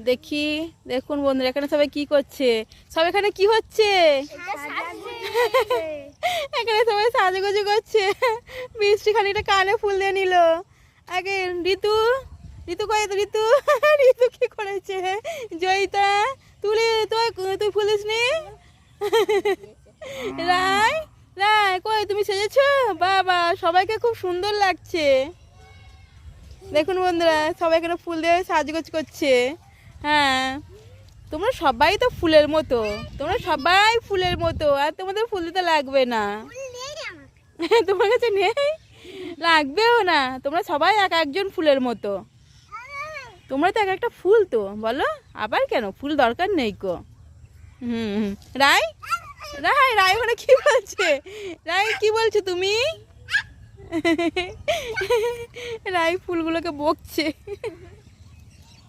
দেখি, দেখুন বন্ধুরা এখানে সবাই কি করছে, সব এখানে কি হচ্ছে? এখানে সবাই সাজুগুজু করছে। বৃষ্টি খানিকটা কানে ফুল দিয়ে নিল। আগে ঋতু, ঋতু কই তো ঋতু? ঋতু কি করেছে? জয়িতা তুই ফুল দিসনি? রায়, রায় কই তুমি সেজেছো? বাবা সবাইকে খুব সুন্দর লাগছে। দেখুন বন্ধুরা সবাই এখানে ফুল দিয়ে সাজগোজ করছে। হ্যাঁ, তোমরা সবাই তো ফুলের মতো, তোমরা সবাই ফুলের মতো, আর তোমাদের ফুল দিতে লাগবে না। তোমার কাছে নেই, লাগবেও না। তোমরা সবাই এক একজন ফুলের মতো। তোমরা তো এক একটা ফুল তো, বলো আবার কেন ফুল দরকার নেই কো? হুম, রায়, রায়, রায় ওখানে কি বলছে? রায় কি বলছো তুমি? রায় ফুলগুলোকে বকছে।